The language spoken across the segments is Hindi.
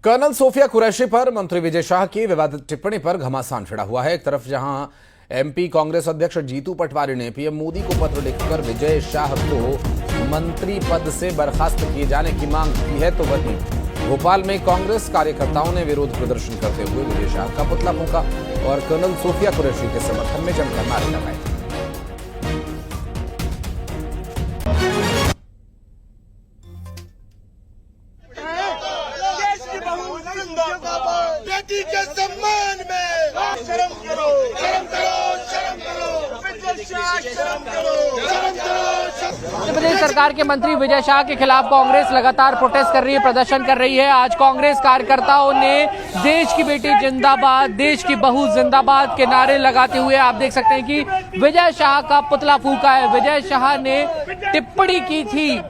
कर्नल सोफिया कुरैशी पर मंत्री विजय शाह की विवादित टिप्पणी पर घमासान छिड़ा हुआ है। एक तरफ जहां एमपी कांग्रेस अध्यक्ष जीतू पटवारी ने पीएम मोदी को पत्र लिखकर विजय शाह को मंत्री पद से बर्खास्त किए जाने की मांग की है, तो वहीं भोपाल में कांग्रेस कार्यकर्ताओं ने विरोध प्रदर्शन करते हुए विजय शाह का पुतला फूंका और कर्नल सोफिया कुरैशी के समर्थन में जमकर नारे लगाए। बेटी के सम्मान में शर्म करो, शर्म करो, शर्म करो, शर्म करो, शर्म करो। मध्य प्रदेश सरकार के मंत्री विजय शाह के खिलाफ कांग्रेस लगातार प्रोटेस्ट कर रही है, प्रदर्शन कर रही है। आज कांग्रेस कार्यकर्ताओं ने देश की बेटी जिंदाबाद, देश की बहू जिंदाबाद के नारे लगाते हुए आप देख सकते हैं कि विजय शाह का पुतला फूंका है। विजय शाह ने टिप्पणी की थी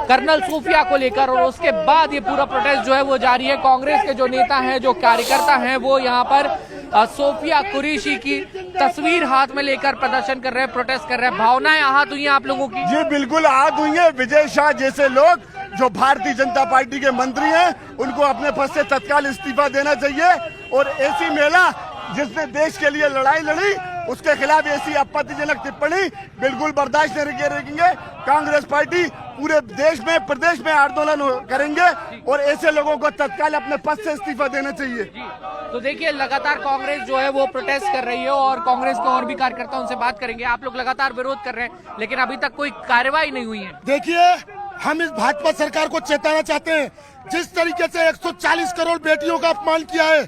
कर्नल सोफिया को लेकर और उसके बाद ये पूरा प्रोटेस्ट जो है वो जारी है। कांग्रेस के जो नेता हैं, जो कार्यकर्ता हैं, वो यहाँ पर सोफिया कुरैशी की तस्वीर हाथ में लेकर प्रदर्शन कर रहे हैं, प्रोटेस्ट कर रहे हैं। भावनाएं आहत हुई हैं आप लोगों की? जी बिल्कुल आहत हुई है। विजय शाह जैसे लोग जो भारतीय जनता पार्टी के मंत्री हैं, उनको अपने पद से तत्काल इस्तीफा देना चाहिए और ऐसी महिला जिसने देश के लिए लड़ाई लड़ी, उसके खिलाफ ऐसी आपत्तिजनक टिप्पणी बिल्कुल बर्दाश्त नहीं करेंगे। कांग्रेस पार्टी पूरे देश में, प्रदेश में आंदोलन करेंगे और ऐसे लोगों को तत्काल अपने पद से इस्तीफा देना चाहिए। तो देखिए, लगातार कांग्रेस जो है वो प्रोटेस्ट कर रही है और कांग्रेस के और भी कार्यकर्ताओं से बात करेंगे। आप लोग लगातार विरोध कर रहे हैं, लेकिन अभी तक कोई कार्रवाई नहीं हुई है। देखिए, हम इस भाजपा सरकार को चेताना चाहते हैं। जिस तरीके से 140 करोड़ बेटियों का अपमान किया है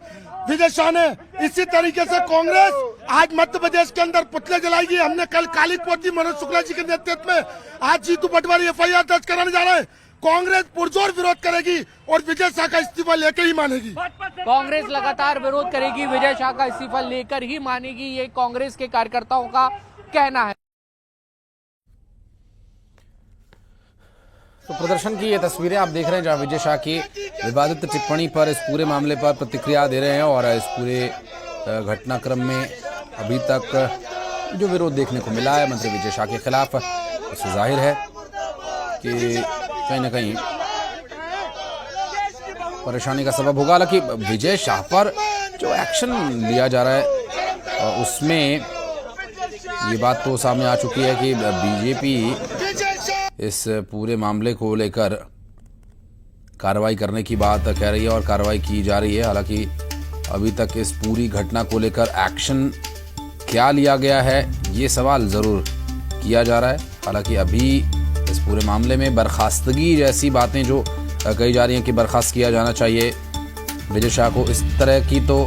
विजय शाह ने, इसी तरीके से कांग्रेस आज मध्य प्रदेश के अंदर पुतले जलाएगी। हमने कल काली पोती मनोज शुक्ला जी के नेतृत्व में आज जीतू पटवारी FIR दर्ज कराने जा रहे हैं। कांग्रेस पुरजोर विरोध करेगी और विजय शाह का इस्तीफा लेकर ही मानेगी। कांग्रेस लगातार विरोध करेगी, विजय शाह का इस्तीफा लेकर ही मानेगी, ये कांग्रेस के कार्यकर्ताओं का कहना है। तो प्रदर्शन की ये तस्वीरें आप देख रहे हैं जहां विजय शाह की विवादित टिप्पणी पर इस पूरे मामले पर प्रतिक्रिया दे रहे हैं और इस पूरे घटनाक्रम में अभी तक जो विरोध देखने को मिला है मंत्री विजय शाह के खिलाफ, उससे जाहिर है कि कहीं ना कहीं परेशानी का सबब होगा। हालांकि विजय शाह पर जो एक्शन लिया जा रहा है उसमें ये बात तो सामने आ चुकी है कि बीजेपी इस पूरे मामले को लेकर कार्रवाई करने की बात कह रही है और कार्रवाई की जा रही है। हालांकि अभी तक इस पूरी घटना को लेकर एक्शन क्या लिया गया है, ये सवाल ज़रूर किया जा रहा है। हालांकि अभी इस पूरे मामले में बर्खास्तगी जैसी बातें जो कही जा रही हैं कि बर्खास्त किया जाना चाहिए विजय शाह को, इस तरह की तो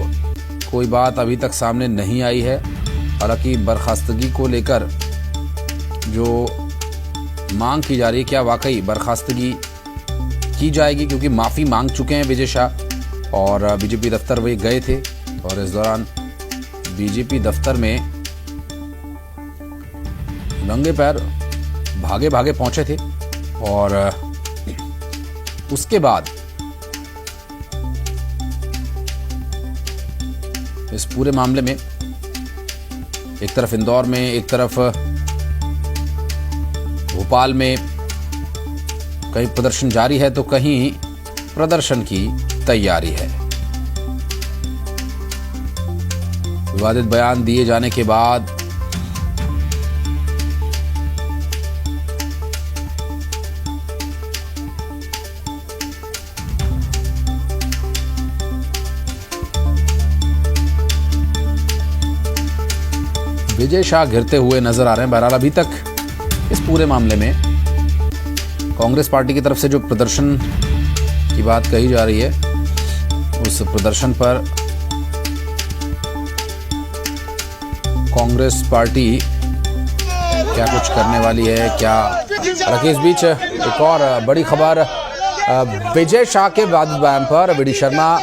कोई बात अभी तक सामने नहीं आई है। हालांकि बर्खास्तगी को लेकर जो मांग की जा रही है, क्या वाकई बर्खास्तगी की जाएगी, क्योंकि माफ़ी मांग चुके हैं विजय शाह और बीजेपी दफ्तर वे गए थे और इस दौरान बीजेपी दफ्तर में नंगे पैर भागे भागे पहुंचे थे और उसके बाद इस पूरे मामले में एक तरफ इंदौर में, एक तरफ भोपाल में कहीं प्रदर्शन जारी है तो कहीं प्रदर्शन की तैयारी है। विवादित बयान दिए जाने के बाद विजय शाह घिरते हुए नजर आ रहे हैं। बहरहाल अभी तक इस पूरे मामले में कांग्रेस पार्टी की तरफ से जो प्रदर्शन की बात कही जा रही है, उस प्रदर्शन पर कांग्रेस पार्टी क्या कुछ करने वाली है, क्या। हालांकि इस बीच एक और बड़ी खबर, विजय शाह के विवादित बयान पर वी डी शर्मा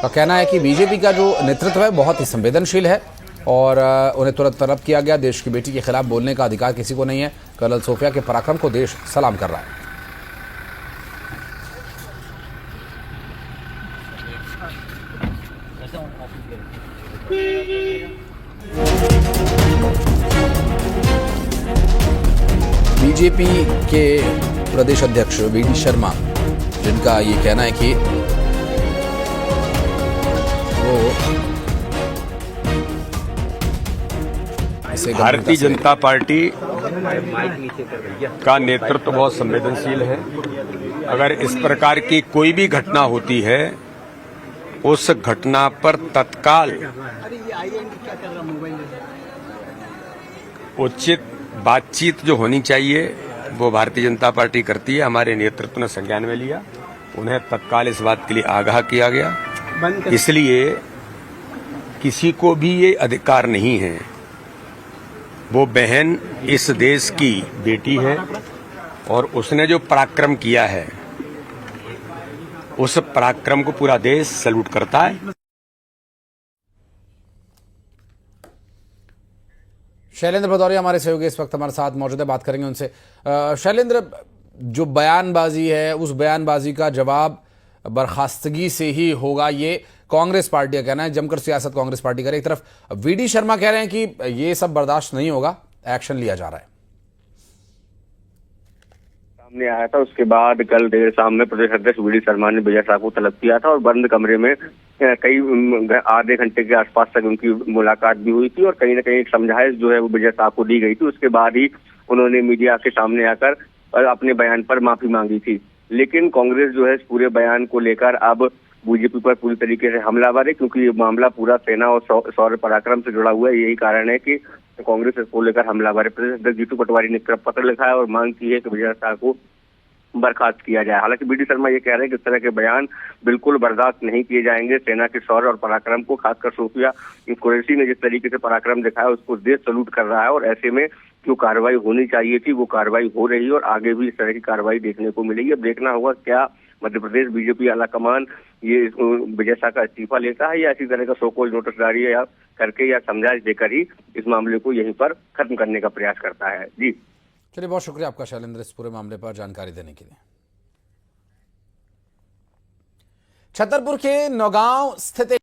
का कहना है कि बीजेपी का जो नेतृत्व है बहुत ही संवेदनशील है और उन्हें तुरंत तलब किया गया। देश की बेटी के खिलाफ बोलने का अधिकार किसी को नहीं है। कर्नल सोफिया के पराक्रम को देश सलाम कर रहा है। बीजेपी के प्रदेश अध्यक्ष वी डी शर्मा जिनका ये कहना है कि वो इसे भारतीय जनता पार्टी का नेतृत्व बहुत संवेदनशील है। अगर इस प्रकार की कोई भी घटना होती है, उस घटना पर तत्काल उचित बातचीत जो होनी चाहिए वो भारतीय जनता पार्टी करती है। हमारे नेतृत्व ने संज्ञान में लिया, उन्हें तत्काल इस बात के लिए आगाह किया गया। इसलिए किसी को भी ये अधिकार नहीं है, वो बहन इस देश की बेटी है और उसने जो पराक्रम किया है उस पराक्रम को पूरा देश सैल्यूट करता है। शैलेंद्र भदौरिया हमारे सहयोगी इस वक्त हमारे साथ मौजूद है, बात करेंगे उनसे। शैलेंद्र, जो बयानबाजी है उस बयानबाजी का जवाब बर्खास्तगी से ही होगा, ये कांग्रेस पार्टी का कहना है। जमकर सियासत कांग्रेस पार्टी करे। एक तरफ वीडी शर्मा कह रहे हैं कि ये सब बर्दाश्त नहीं होगा, एक्शन लिया जा रहा है। सामने आया था, उसके बाद कल देर शाम में प्रदेश अध्यक्ष वीडी शर्मा ने विजय शाह को तलब किया था और बंद कमरे में कई आधे घंटे के आसपास तक उनकी मुलाकात भी हुई थी और कहीं ना कहीं एक समझाइश जो है वो विजय शाह को दी गई थी। उसके बाद ही उन्होंने मीडिया के सामने आकर अपने बयान पर माफी मांगी थी। लेकिन कांग्रेस जो है इस पूरे बयान को लेकर अब बीजेपी पर पूरी तरीके से हमलावर है, क्योंकि ये मामला पूरा सेना और शौर्य पराक्रम से जुड़ा हुआ है। यही कारण है कि कांग्रेस इसको लेकर हमलावर है। प्रदेश अध्यक्ष जीतू पटवारी ने पत्र लिखा है और मांग की है कि विजय शाह को बर्खास्त किया जाए। हालांकि वीडी शर्मा ये कह रहे हैं कि इस तरह के बयान बिल्कुल बर्दाश्त नहीं किए जाएंगे। सेना के शौर्य और पराक्रम को, खासकर सोफिया कुरैशी ने जिस तरीके से पराक्रम दिखाया उसको देश सैल्यूट कर रहा है और ऐसे में जो कार्रवाई होनी चाहिए थी वो कार्रवाई हो रही है और आगे भी इस तरह की कार्रवाई देखने को मिलेगी। अब देखना होगा क्या मध्य प्रदेश बीजेपी आलाकमान ये विजय शाह का इस्तीफा लेता है या इसी तरह का सोकॉल्ड नोटिस जारी या करके या समझाइश देकर ही इस मामले को यहीं पर खत्म करने का प्रयास करता है। जी चलिए, बहुत शुक्रिया आपका शैलेंद्र इस पूरे मामले पर जानकारी देने के लिए। छतरपुर के नौगांव स्थित